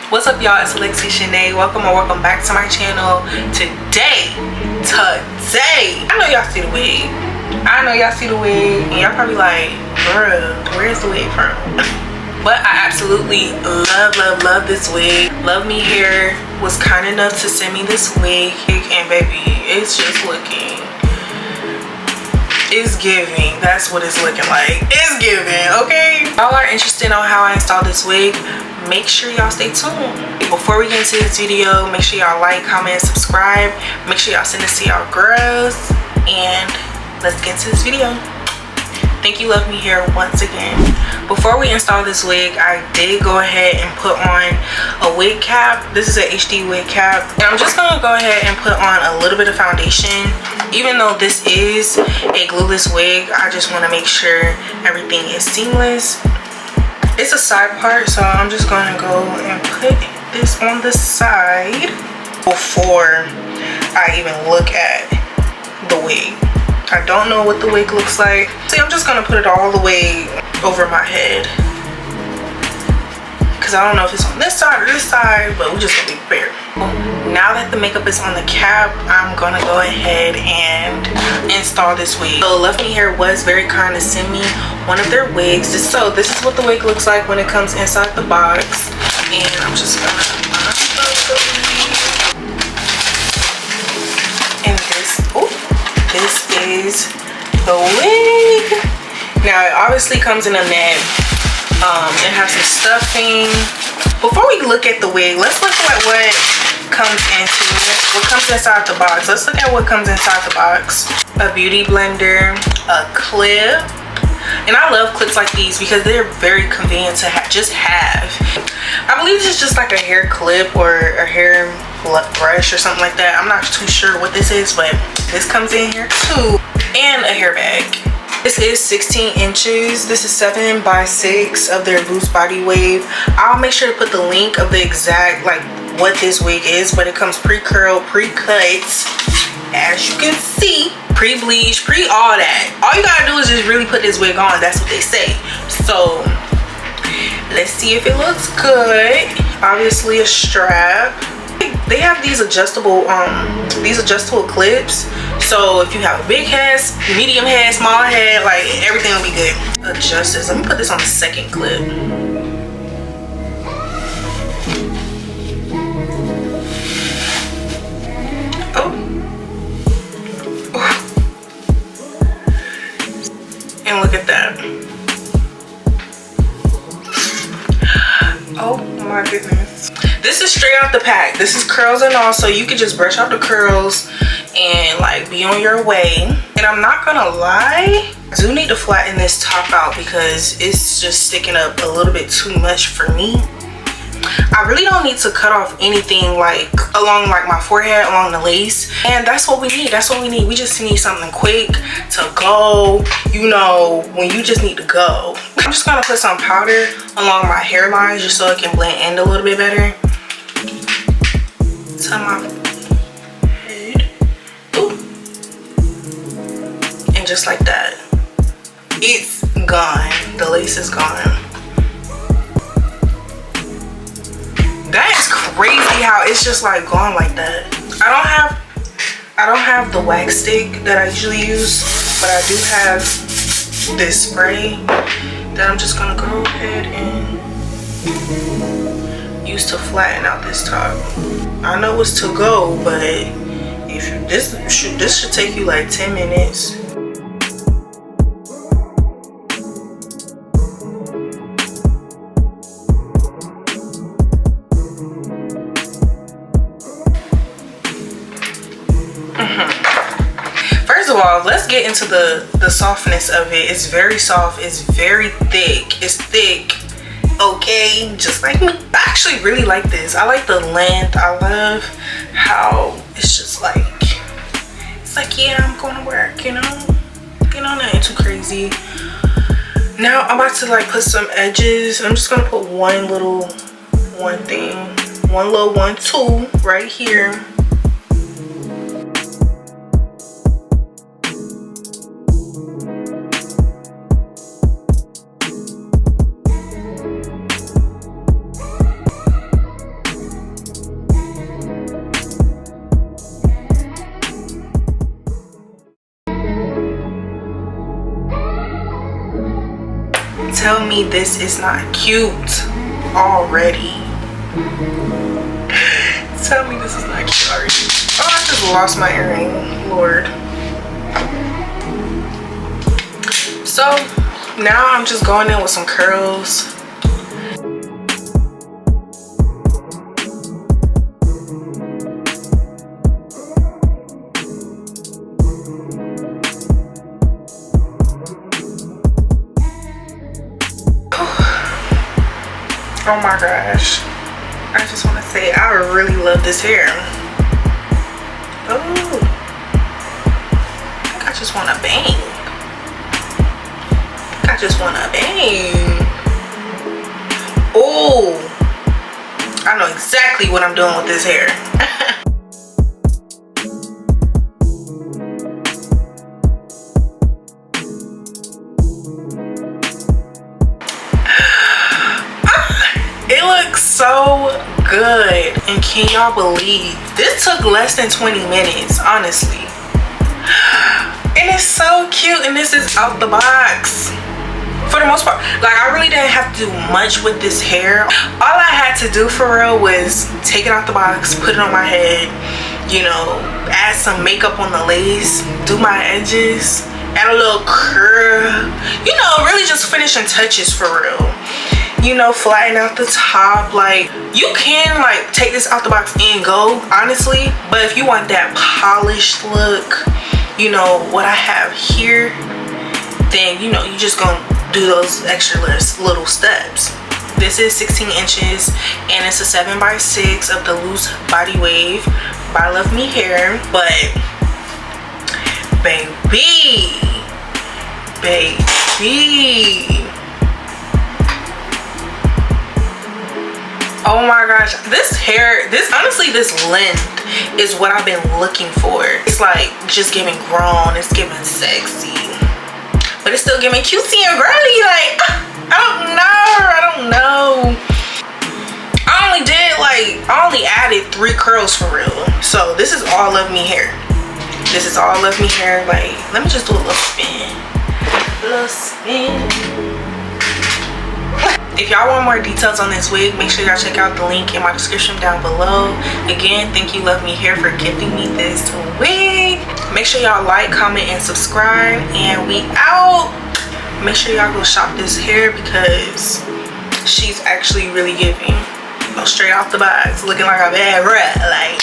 What's up, y'all? It's Alexia Shanay. Welcome back to my channel. Today, I know y'all see the wig. And y'all probably like, bruh, where's the wig from? But I absolutely love this wig. Luvme Hair was kind enough to send me this wig, and baby, it's just looking, it's giving. That's what it's looking like. It's giving, okay? Y'all are interested on how I installed this wig, make sure y'all stay tuned. Before we get into this video, make sure y'all like, comment, subscribe. Make sure y'all send this to y'all girls, and let's get into this video. Thank you, Luvme Hair, once again. Before we install this wig, I did go ahead and put on a wig cap. This is an HD wig cap, and I'm just gonna go ahead and put on a little bit of foundation. Even though this is a glueless wig, I just want to make sure everything is seamless. It's a side part, so I'm just gonna go and put this on the side before I even look at the wig. I don't know what the wig looks like. See, I'm just gonna put it all the way over my head, because I don't know if it's on this side or this side, but we're just gonna be prepared. Now that the makeup is on the cap, I'm gonna go ahead and install this wig. So Luvme Hair was very kind to send me one of their wigs. So this is what the wig looks like when it comes inside the box, and I'm just gonna unbox the wig. And this is the wig. Now it obviously comes in a net. It has some stuffing. Before we look at the wig, let's look at what comes into it. What comes inside the box? Let's look at what comes inside the box. A beauty blender, a clip. And I love clips like these because they're very convenient to just have. I believe this is just like a hair clip or a hair brush or something like that. I'm not too sure what this is, but this comes in here too. And a hair bag. This is 16 inches. This is 7 by 6 of their loose body wave. I'll make sure to put the link of the exact, like, what this wig is, but it comes pre-curled, pre-cut, as you can see, pre-bleach, pre-all that. All you gotta do is just really put this wig on. That's what they say. So let's see if it looks good. Obviously a strap. They have these adjustable clips, so if you have a big head, medium head, small head, like, everything will be good. Adjust this. Let me put this on the second clip. And look at that. Oh my goodness. This is straight out the pack. This is curls and all, so you can just brush out the curls and like be on your way. And I'm not gonna lie, I do need to flatten this top out because it's just sticking up a little bit too much for me. I really don't need to cut off anything like along like my forehead, along the lace, and that's what we need. We just need something quick to go, you know, when you just need to go. I'm just gonna put some powder along my hairline just so it can blend in a little bit better to my head. Ooh. And just like that, it's gone. The lace is gone. That is crazy how it's just like gone like that. I don't have the wax stick that I usually use, but I do have this spray that I'm just gonna go ahead and use to flatten out this top. I know it's to go, but if this should take you like 10 minutes. First of all, let's get into the softness of it. It's very soft. It's very thick. It's thick. Okay, just like me. I actually really like this. I like the length. I love how it's just like, it's like, yeah, I'm going to work, you know, nothing too crazy. Now I'm about to like put some edges. I'm just gonna put one little tool right here. tell me this is not cute already. Tell me this is not cute already. Oh, I just lost my earring, Lord. So now I'm just going in with some curls. Oh my gosh, I just want to say I really love this hair. Oh, I think I just want to bang. I just want to bang. Oh, I know exactly what I'm doing with this hair. It looks so good, and can y'all believe this took less than 20 minutes, honestly. And it's so cute, and this is out the box for the most part. Like, I really didn't have to do much with this hair. All I had to do for real was take it out the box, put it on my head, you know, add some makeup on the lace, do my edges, add a little curl, you know, really just finishing touches for real. You know, flatten out the top. Like, you can like take this out the box and go, honestly, but if you want that polished look, you know what I have here, then you know you just gonna do those extra little steps. This is 16 inches and it's a 7x6 of the loose body wave by Luvme hair. But baby, oh my gosh, this hair, honestly this length is what I've been looking for. It's like just giving grown, it's giving sexy, but it's still giving cutesy and girly. Like, I don't know. I only added 3 curls for real. So this is all Luvme hair. This is all Luvme hair. Like, let me just do a little spin. If y'all want more details on this wig, make sure y'all check out the link in my description down below. Again, thank you Luvme hair for gifting me this wig. Make sure y'all like, comment, and subscribe, and we out. Make sure y'all go shop this hair because she's actually really giving. Straight off the box, looking like a bad rat. Like,